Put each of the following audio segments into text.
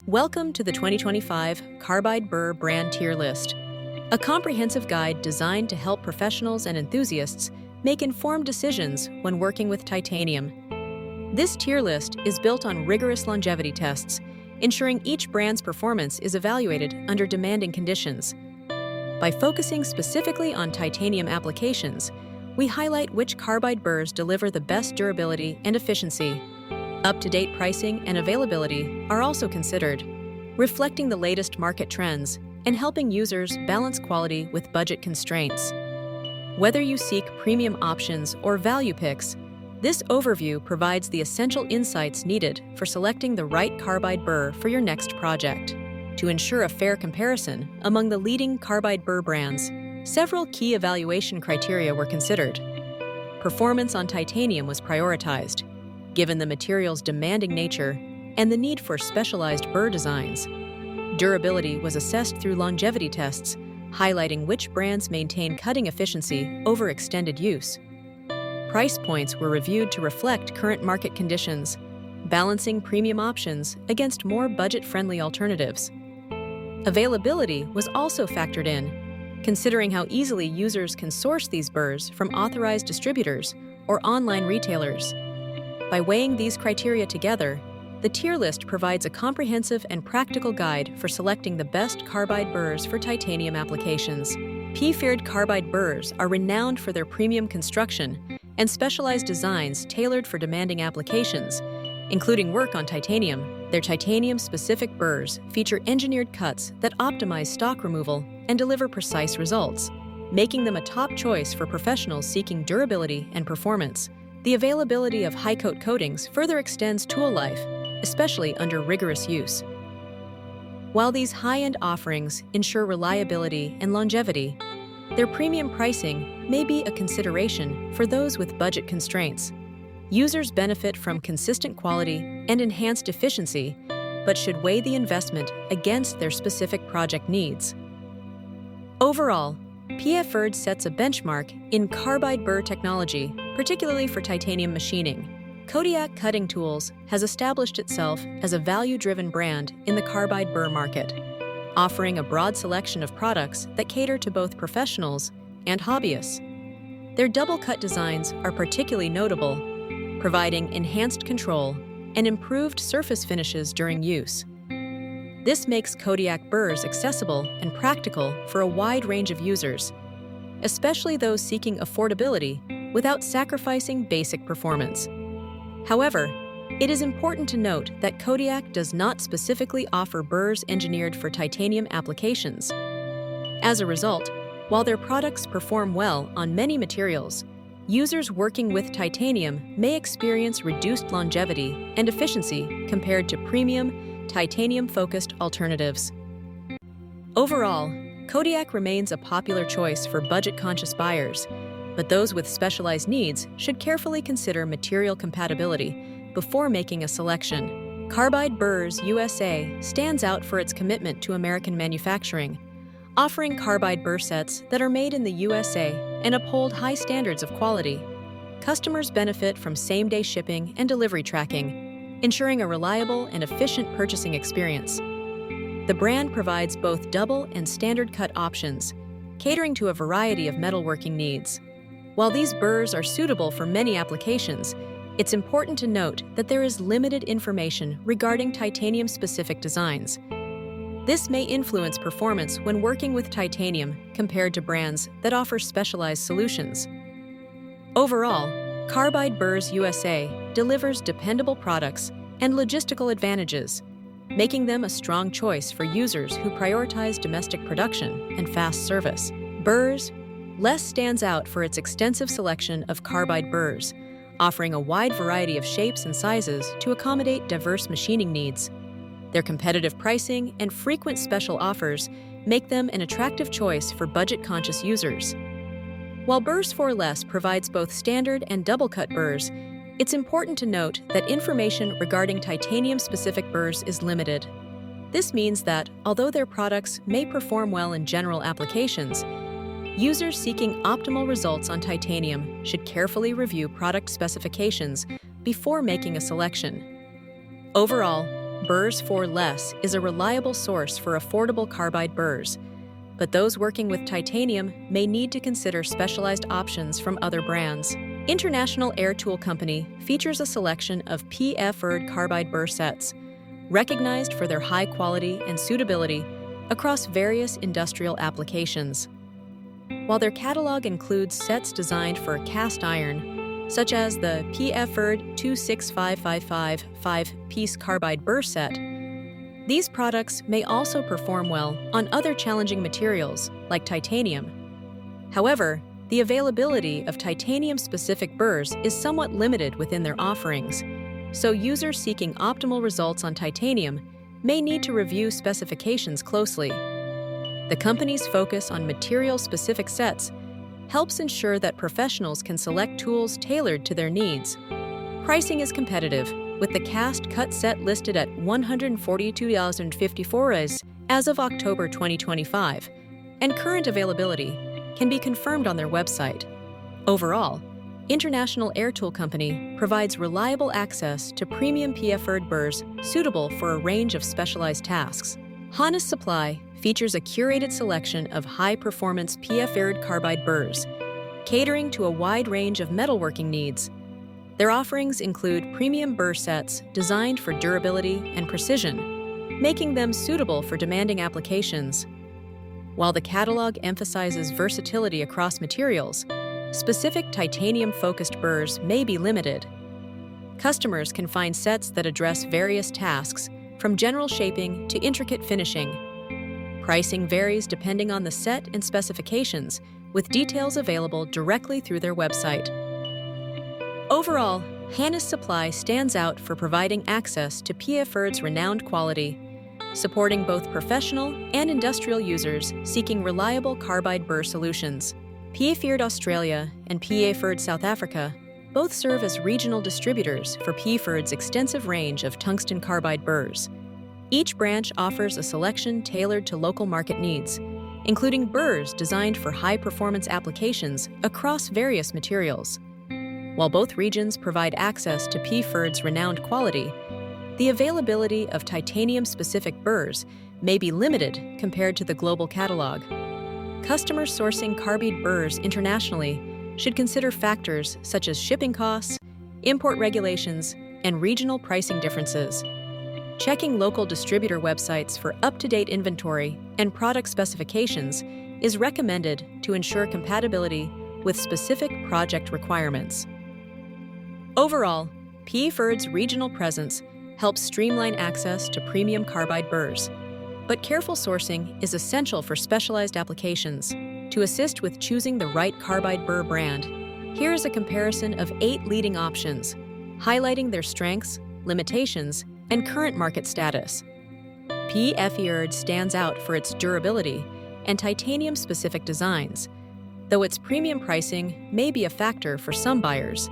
Welcome to the 2025 Carbide Burr brand tier list, a comprehensive guide designed to help professionals and enthusiasts make informed decisions when working with titanium. This tier list is built on rigorous longevity tests, ensuring each brand's performance is evaluated under demanding conditions. By focusing specifically on titanium applications, we highlight which Carbide burrs deliver the best durability and efficiency. Up-to-date pricing and availability are also considered, reflecting the latest market trends and helping users balance quality with budget constraints. Whether you seek premium options or value picks, this overview provides the essential insights needed for selecting the right Carbide burr for your next project. To ensure a fair comparison among the leading Carbide burr brands, several key evaluation criteria were considered. Performance on titanium was prioritized, given the material's demanding nature and the need for specialized burr designs. Durability was assessed through longevity tests, highlighting which brands maintain cutting efficiency over extended use. Price points were reviewed to reflect current market conditions, balancing premium options against more budget-friendly alternatives. Availability was also factored in, considering how easily users can source these burrs from authorized distributors or online retailers. By weighing these criteria together, the tier list provides a comprehensive and practical guide for selecting the best Carbide burrs for titanium applications. P-feared Carbide burrs are renowned for their premium construction and specialized designs tailored for demanding applications, including work on titanium. Their titanium-specific burrs feature engineered cuts that optimize stock removal and deliver precise results, making them a top choice for professionals seeking durability and performance. The availability of high-coat coatings further extends tool life, especially under rigorous use. While these high-end offerings ensure reliability and longevity, their premium pricing may be a consideration for those with budget constraints. Users benefit from consistent quality and enhanced efficiency, but should weigh the investment against their specific project needs. Overall, PFerd sets a benchmark in Carbide burr technology, particularly for titanium machining. Kodiak Cutting Tools has established itself as a value-driven brand in the Carbide burr market, offering a broad selection of products that cater to both professionals and hobbyists. Their double-cut designs are particularly notable, providing enhanced control and improved surface finishes during use. This makes Kodiak burrs accessible and practical for a wide range of users, especially those seeking affordability without sacrificing basic performance. However, it is important to note that Kodiak does not specifically offer burrs engineered for titanium applications. As a result, while their products perform well on many materials, users working with titanium may experience reduced longevity and efficiency compared to premium, titanium-focused alternatives. Overall, Kodiak remains a popular choice for budget-conscious buyers, but those with specialized needs should carefully consider material compatibility before making a selection. Carbide Burrs USA stands out for its commitment to American manufacturing, offering Carbide burr sets that are made in the USA and uphold high standards of quality. Customers benefit from same-day shipping and delivery tracking, ensuring a reliable and efficient purchasing experience. The brand provides both double and standard cut options, catering to a variety of metalworking needs. While these burrs are suitable for many applications, it's important to note that there is limited information regarding titanium-specific designs. This may influence performance when working with titanium compared to brands that offer specialized solutions. Overall, Carbide Burrs USA delivers dependable products and logistical advantages, making them a strong choice for users who prioritize domestic production and fast service. Burrs Less stands out for its extensive selection of Carbide burrs, offering a wide variety of shapes and sizes to accommodate diverse machining needs. Their competitive pricing and frequent special offers make them an attractive choice for budget-conscious users. While Burrs for Less provides both standard and double-cut burrs, it's important to note that information regarding titanium-specific burrs is limited. This means that, although their products may perform well in general applications, users seeking optimal results on titanium should carefully review product specifications before making a selection. Overall, Burrs for Less is a reliable source for affordable carbide burrs, but those working with titanium may need to consider specialized options from other brands. International Air Tool Company features a selection of preferred carbide burr sets, recognized for their high quality and suitability across various industrial applications. While their catalog includes sets designed for cast iron, such as the preferred 26555 5-piece carbide burr set, these products may also perform well on other challenging materials like titanium. However, the availability of titanium-specific burrs is somewhat limited within their offerings, so users seeking optimal results on titanium may need to review specifications closely. The company's focus on material-specific sets helps ensure that professionals can select tools tailored to their needs. Pricing is competitive, with the cast-cut set listed at $142.54 as of October 2025, and current availability can be confirmed on their website. Overall, International Air Tool Company provides reliable access to premium preferred burrs suitable for a range of specialized tasks. Honest Supply features a curated selection of high-performance preferred carbide burrs, catering to a wide range of metalworking needs. Their offerings include premium burr sets designed for durability and precision, making them suitable for demanding applications. While the catalog emphasizes versatility across materials, specific titanium-focused burrs may be limited. Customers can find sets that address various tasks, from general shaping to intricate finishing. Pricing varies depending on the set and specifications, with details available directly through their website. Overall, Honest Supply stands out for providing access to preferred's renowned quality, supporting both professional and industrial users seeking reliable carbide burr solutions. Preferred Australia and Preferred South Africa both serve as regional distributors for Preferred's extensive range of tungsten carbide burrs. Each branch offers a selection tailored to local market needs, including burrs designed for high-performance applications across various materials. While both regions provide access to Preferred's renowned quality, the availability of titanium-specific burrs may be limited compared to the global catalog. Customers sourcing carbide burrs internationally should consider factors such as shipping costs, import regulations, and regional pricing differences. Checking local distributor websites for up-to-date inventory and product specifications is recommended to ensure compatibility with specific project requirements. Overall, Preferred's regional presence helps streamline access to premium carbide burrs, but careful sourcing is essential for specialized applications. To assist with choosing the right carbide burr brand, here is a comparison of 8 leading options, highlighting their strengths, limitations, and current market status. Preferred stands out for its durability and titanium-specific designs, though its premium pricing may be a factor for some buyers.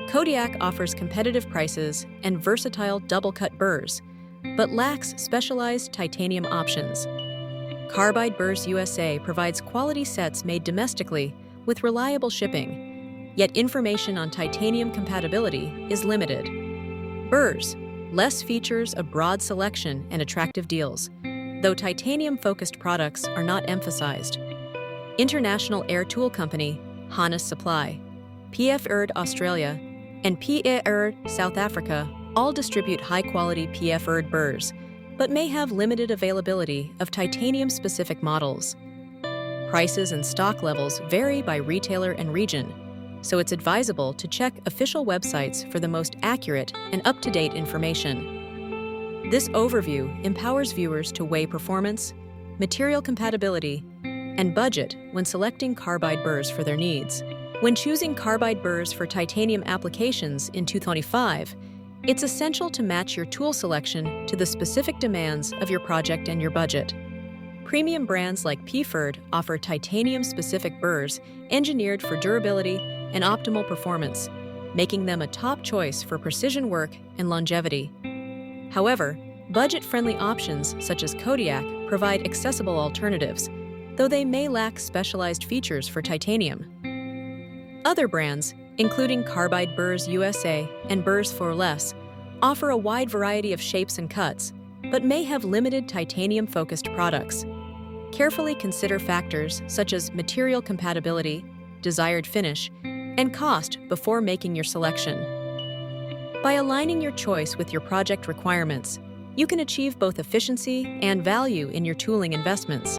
Kodiak offers competitive prices and versatile double-cut burrs, but lacks specialized titanium options. Carbide Burrs USA provides quality sets made domestically with reliable shipping, yet information on titanium compatibility is limited. Burrs Less features a broad selection and attractive deals, though titanium-focused products are not emphasized. International Air Tool Company, Honest Supply, Preferred Australia, and Preferred South Africa all distribute high-quality preferred burrs, but may have limited availability of titanium-specific models. Prices and stock levels vary by retailer and region, so it's advisable to check official websites for the most accurate and up-to-date information. This overview empowers viewers to weigh performance, material compatibility, and budget when selecting carbide burrs for their needs. When choosing carbide burrs for titanium applications in 2025, it's essential to match your tool selection to the specific demands of your project and your budget. Premium brands like Preferred offer titanium-specific burrs engineered for durability and optimal performance, making them a top choice for precision work and longevity. However, budget-friendly options such as Kodiak provide accessible alternatives, though they may lack specialized features for titanium. Other brands, including Carbide Burrs USA and Burrs for Less, offer a wide variety of shapes and cuts, but may have limited titanium-focused products. Carefully consider factors such as material compatibility, desired finish, and cost before making your selection. By aligning your choice with your project requirements, you can achieve both efficiency and value in your tooling investments.